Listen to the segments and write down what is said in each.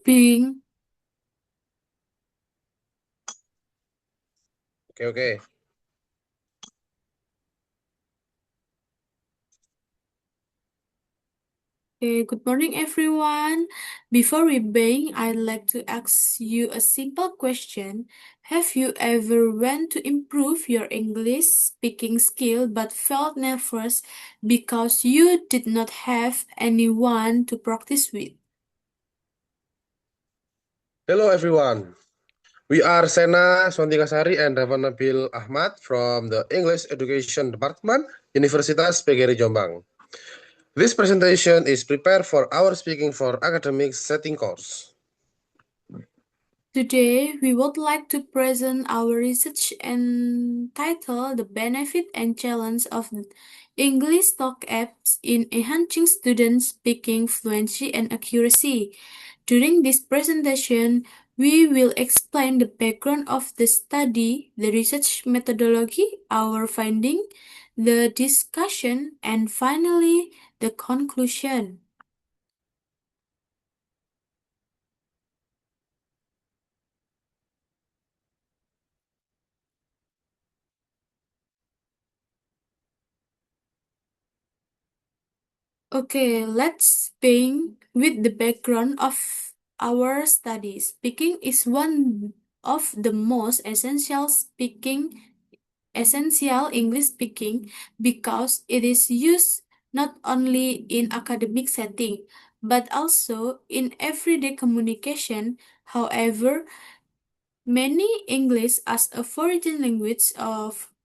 being. Oke. Okay, good morning, everyone. Before we begin, I'd like to ask you a simple question. Have you ever went to improve your English speaking skill but felt nervous because you did not have anyone to practice with? Hello everyone. We are Sena Swantikasari and Nabil Ahmad from the English Education Department, Universitas PGRI Jombang. This presentation is prepared for our speaking for academic setting course. Today, we would like to present our research entitled The Benefit and Challenge of English Talk Apps in Enhancing Student Speaking Fluency and Accuracy. During this presentation, we will explain the background of the study, the research methodology, our finding, the discussion, and finally, the conclusion. Okay, let's begin with the background of our study. Speaking is one of the most essential English speaking because it is used not only in academic setting but also in everyday communication. However, many English as a foreign language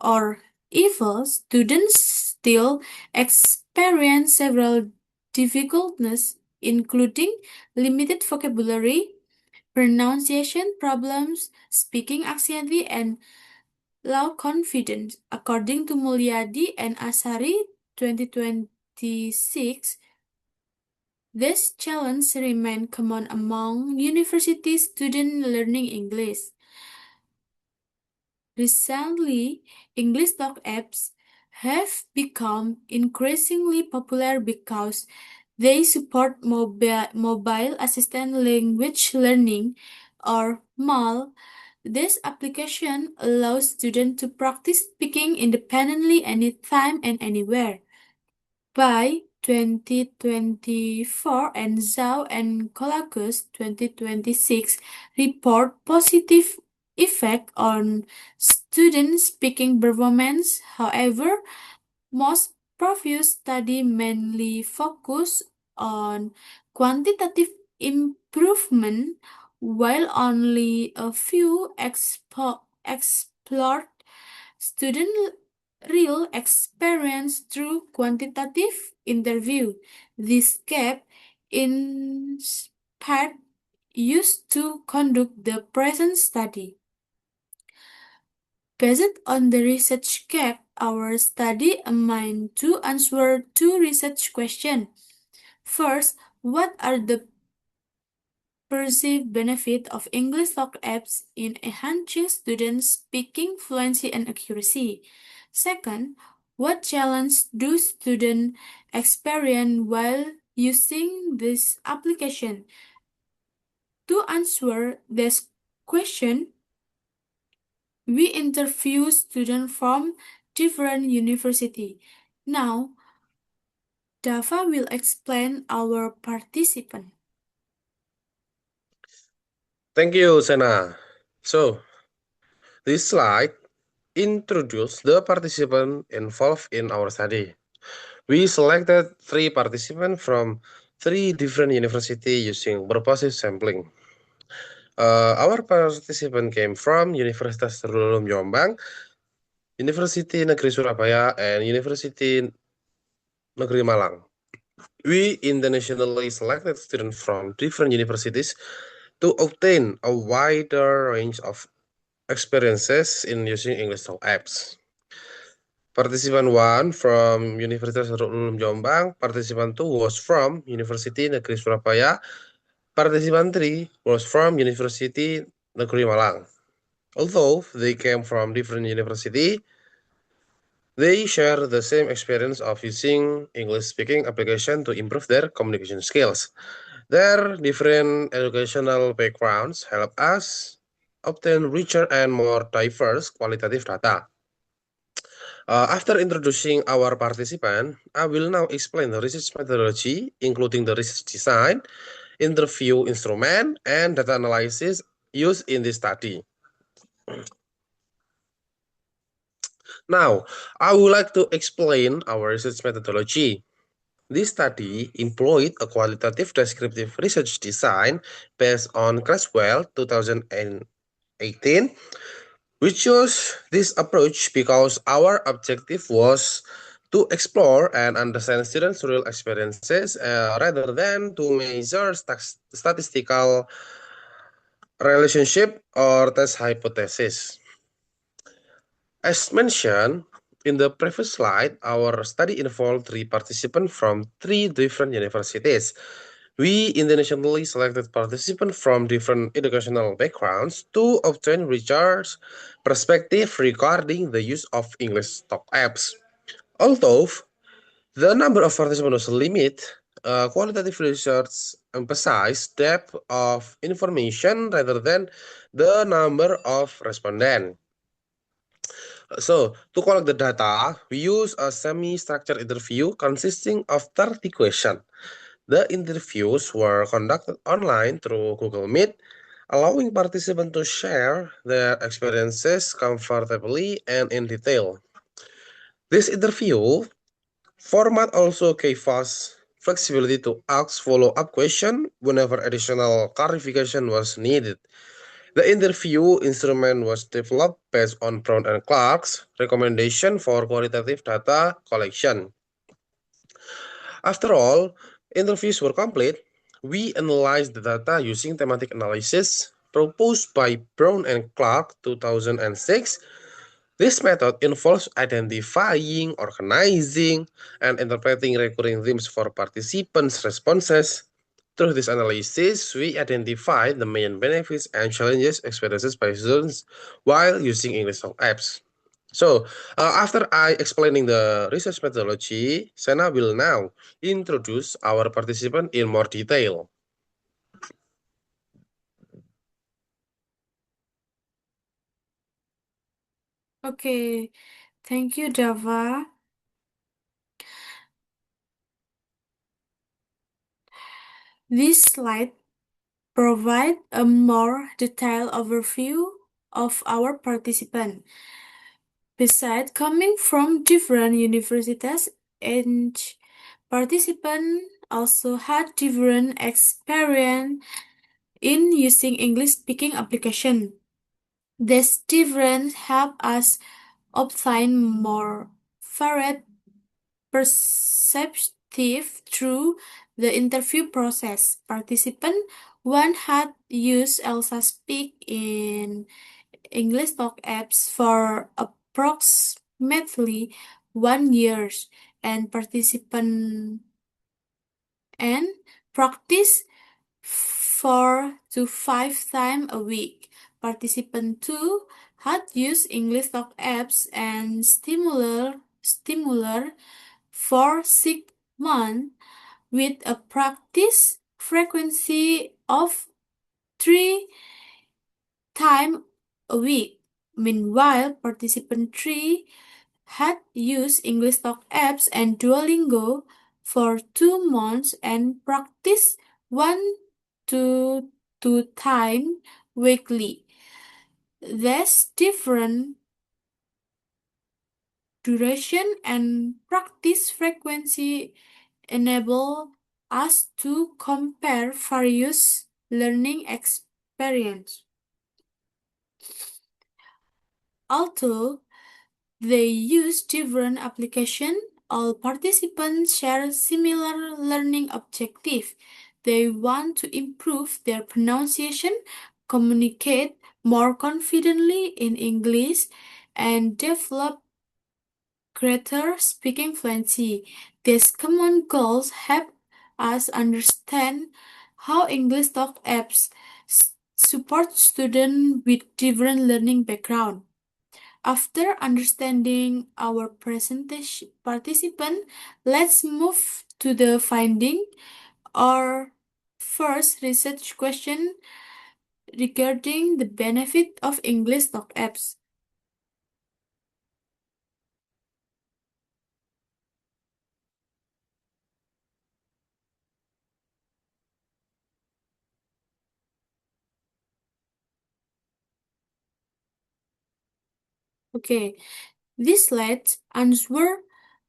or even students still experience several difficulties, including limited vocabulary, pronunciation problems, speaking anxiety, and low confidence. According to Mulyadi and Asari 2026, these challenges remain common among university students learning English. Recently, English talk apps have become increasingly popular because they support mobile assistant language learning or MAL. This application allows students to practice speaking independently anytime and anywhere. By 2024 and Zhao and Colacus 2026 report positive effect on student speaking performance. However, most previous study mainly focus on quantitative improvement, while only a few explored student real experience through quantitative interview. This gap inspired used to conduct the present study. Based on the research gap, our study aimed to answer two research questions. First, what are the perceived benefits of English talk apps in enhancing students' speaking fluency and accuracy? Second, what challenges do students experience while using this application? To answer this question, we interview students from different universities. Now, Dava will explain our participant. Thank you, Sena. So, this slide introduces the participant involved in our study. We selected 3 participants from 3 different universities using purposive sampling. Our participant came from Universitas Jombang, University Negeri Surabaya, and University Negeri Malang. We internationally selected students from different universities to obtain a wider range of experiences in using English Talk apps. Participant 1 from Universitas Jombang, participant 2 was from University Negeri Surabaya, participant 3 was from University Negeri Malang. Although they came from different university, they share the same experience of using English speaking application to improve their communication skills. Their different educational backgrounds help us obtain richer and more diverse qualitative data. After introducing our participant, I will now explain the research methodology, including the research design, interview instrument, and data analysis used in this study. Now, I would like to explain our research methodology. This study employed a qualitative descriptive research design based on Creswell 2018. We chose this approach because our objective was to explore and understand students' real experiences rather than to measure statistical relationship or test hypothesis. As mentioned in the previous slide, our study involved 3 participants from 3 different universities. We intentionally selected participants from different educational backgrounds to obtain research perspective regarding the use of English talk apps. Although the number of participants was limited, qualitative research emphasized depth of information rather than the number of respondents. So, to collect the data, we use a semi-structured interview consisting of 30 questions. The interviews were conducted online through Google Meet, allowing participants to share their experiences comfortably and in detail. This interview format also gave us flexibility to ask follow-up questions whenever additional clarification was needed. The interview instrument was developed based on Brown and Clark's recommendation for qualitative data collection. After all interviews were complete, we analyzed the data using thematic analysis proposed by Brown and Clark 2006. This method involves identifying, organizing, and interpreting recurring themes for participants' responses. Through this analysis, we identify the main benefits and challenges experienced by students while using English Talk apps. So, after I explaining the research methodology, Sena will now introduce our participant in more detail. Okay, thank you, Java. This slide provides a more detailed overview of our participant. Besides coming from different universities, each participant also had different experience in using English speaking application. This difference help us obtain more varied perspective through the interview process. Participant one had used Elsa Speak in English Talk apps for approximately 1 year, and participant and practice 4 to 5 times a week. Participant 2 had used English Talk apps and Stimular for 6 months with a practice frequency of 3 times a week. Meanwhile, participant 3 had used English Talk apps and Duolingo for 2 months and practiced 1 to 2 times weekly. There's different duration and practice frequency enable us to compare various learning experience. Although they use different applications, all participants share similar learning objective. They want to improve their pronunciation, communicate more confidently in English, and develop greater speaking fluency. These common goals help us understand how English Talk apps support students with different learning background. After understanding our presentation participant, let's move to the finding or first research question regarding the benefit of English Talk apps. Okay, this slide answer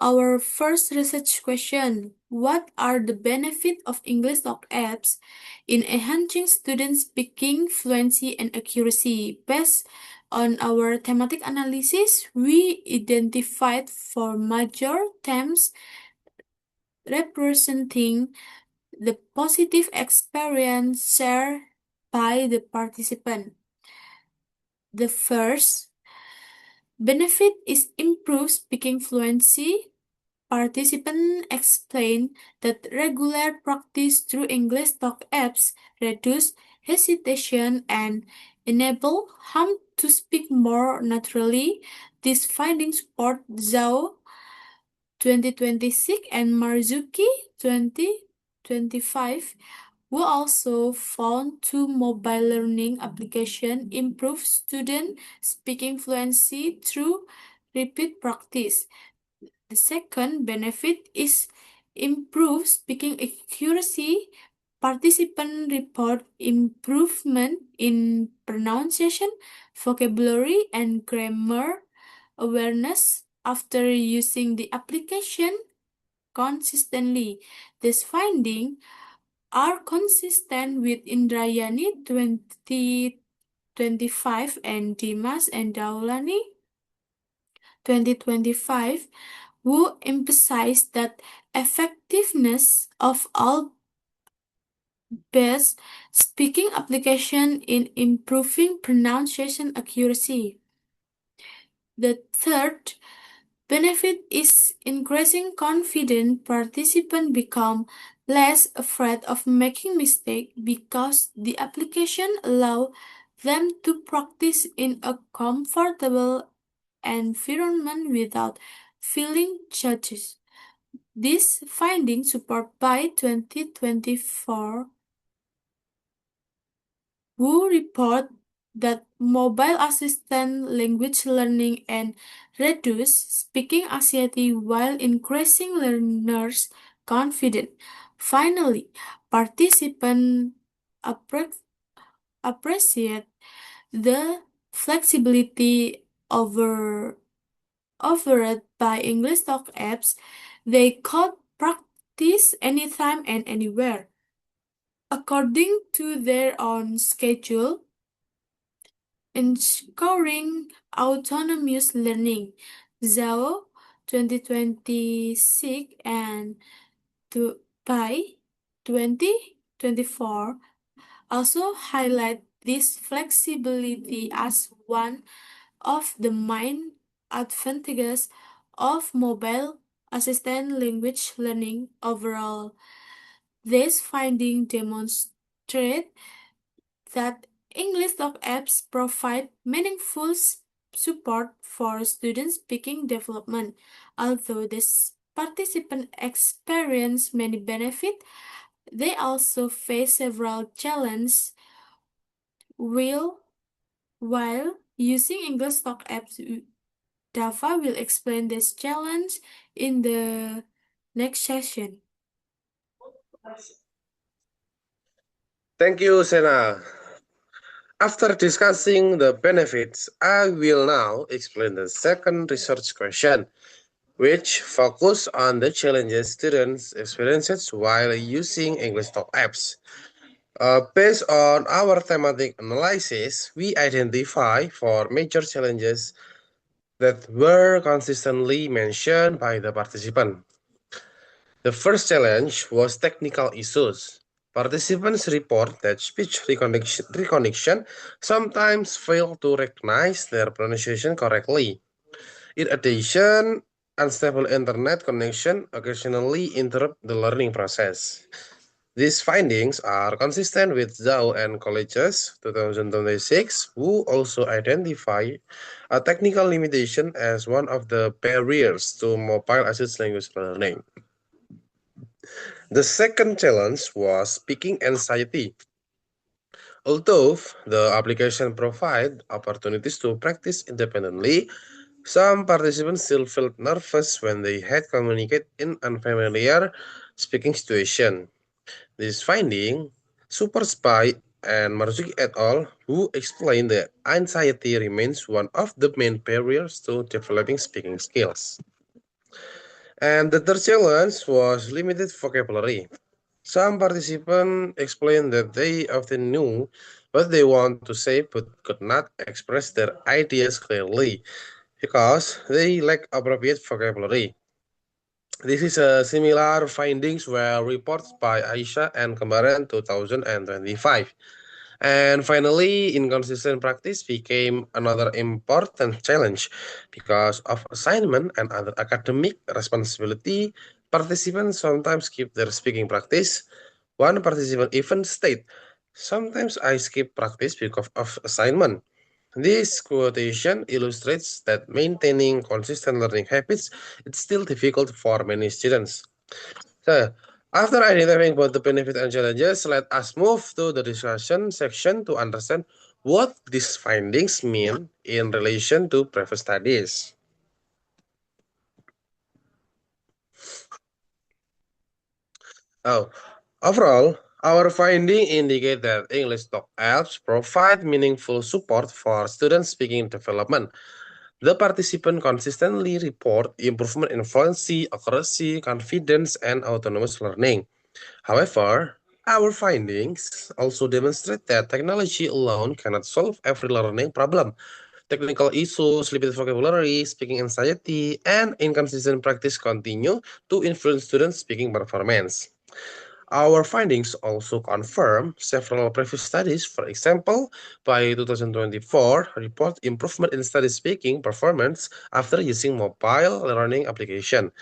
our first research question. What are the benefits of English Talk apps in enhancing students' speaking fluency and accuracy? Based on our thematic analysis, we identified four major themes representing the positive experience shared by the participant. The first benefit is improved speaking fluency. Participants explain that regular practice through English Talk apps reduce hesitation and enable them to speak more naturally. These findings support Zhao 2026 and Marzuki 2025, who also found two mobile learning applications improve student speaking fluency through repeat practice. The second benefit is improved speaking accuracy. Participants report improvement in pronunciation, vocabulary, and grammar awareness after using the application consistently. These findings are consistent with Indrayani 2025 and Dimas and Daulani 2025, who emphasized that effectiveness of all best speaking application in improving pronunciation accuracy. The third benefit is increasing confidence. Participants become less afraid of making mistakes because the application allows them to practice in a comfortable environment without feeling judged. This finding support by 2024, who report that mobile assistant language learning and reduce speaking anxiety while increasing learners' confidence. Finally, participants appreciate the flexibility offered by English Talk apps. They could practice anytime and anywhere, according to their own schedule, ensuring autonomous learning. Zhao 2026 and by 2024 also highlight this flexibility as one of the main advantages of mobile assistant language learning overall. This finding demonstrate that English Talk apps provide meaningful support for student speaking development. Although this participant experience many benefits, they also face several challenges while using English Talk apps. Dava will explain this challenge in the next session. Thank you, Sena. After discussing the benefits, I will now explain the second research question, which focus on the challenges students experiences while using English Talk apps. Based on our thematic analysis, we identify four major challenges that were consistently mentioned by the participant. The first challenge was technical issues. Participants report that speech recognition sometimes fail to recognize their pronunciation correctly. In addition, unstable internet connection occasionally interrupt the learning process. These findings are consistent with Zhao and colleagues 2026, who also identify a technical limitation as one of the barriers to mobile assisted language learning. The second challenge was speaking anxiety. Although the application provide opportunities to practice independently, some participants still felt nervous when they had communicate in unfamiliar speaking situation. This finding, Super Spy and Marzuki et al., who explain that anxiety remains one of the main barriers to developing speaking skills. And the third challenge was limited vocabulary. Some participants explained that they often knew what they want to say but could not express their ideas clearly because they lack appropriate vocabulary. This is a similar findings were reported by Aisha and Kembaran 2025. And finally, inconsistent practice became another important challenge because of assignment and other academic responsibility. Participants sometimes skip their speaking practice. One participant even stated, "Sometimes I skip practice because of assignment." This quotation illustrates that maintaining consistent learning habits is still difficult for many students. So, after identifying both the benefits and challenges, let us move to the discussion section to understand what these findings mean in relation to previous studies. Oh, overall, our finding indicate that English Talk apps provide meaningful support for student speaking development. The participant consistently report improvement in fluency, accuracy, confidence, and autonomous learning. However, our findings also demonstrate that technology alone cannot solve every learning problem. Technical issues, limited vocabulary, speaking anxiety, and inconsistent practice continue to influence students' speaking performance. Our findings also confirm several previous studies. For example, by 2024, report improvement in study speaking performance after using mobile learning application.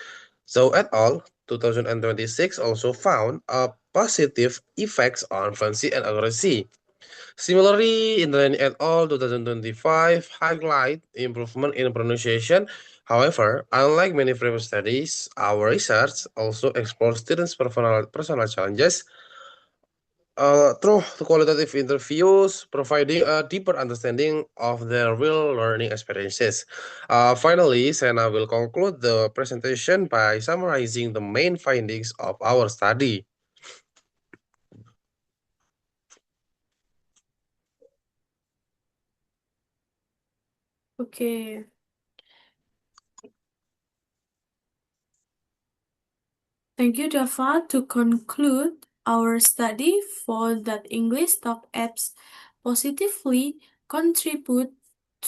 So et al. 2026 also found a positive effects on fluency and accuracy. Similarly, in the et al. 2025 highlight improvement in pronunciation. However, unlike many previous studies, our research also explores students' personal challenges through qualitative interviews, providing a deeper understanding of their real learning experiences. Finally, Sena will conclude the presentation by summarizing the main findings of our study. Okay. Thank you, Java. To conclude our study for that English Talk apps positively contribute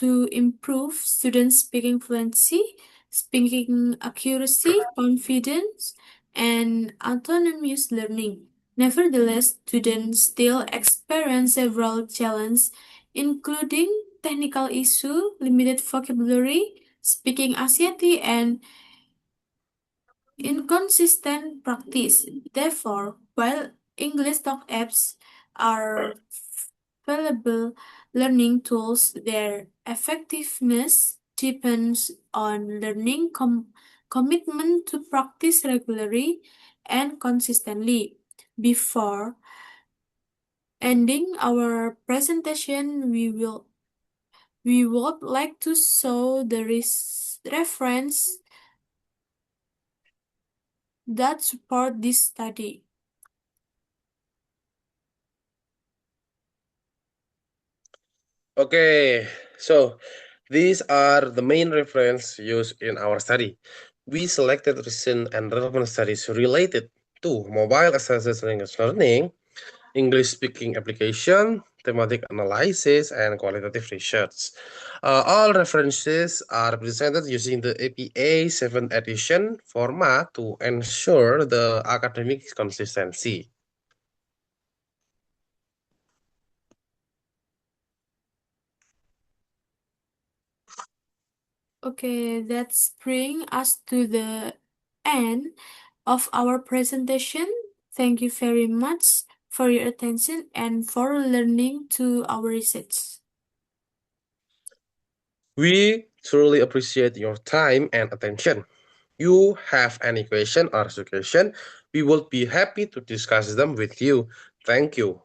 to improve students' speaking fluency, speaking accuracy, confidence, and autonomous learning. Nevertheless, students still experience several challenges, including technical issue, limited vocabulary, speaking anxiety, and inconsistent practice. Therefore, while English Talk apps are valuable learning tools, their effectiveness depends on learning commitment to practice regularly and consistently. Before ending our presentation, we would like to show the reference that support this study. Okay, so these are the main reference used in our study. We selected recent and relevant studies related to mobile assisted language learning, English speaking application, thematic analysis, and qualitative research. All references are presented using the APA 7th edition format to ensure the academic consistency. Okay, that's bring us to the end of our presentation. Thank you very much for your attention and for learning to our research. We truly appreciate your time and attention. You have any question or suggestion, We would be happy to discuss them with you. Thank you.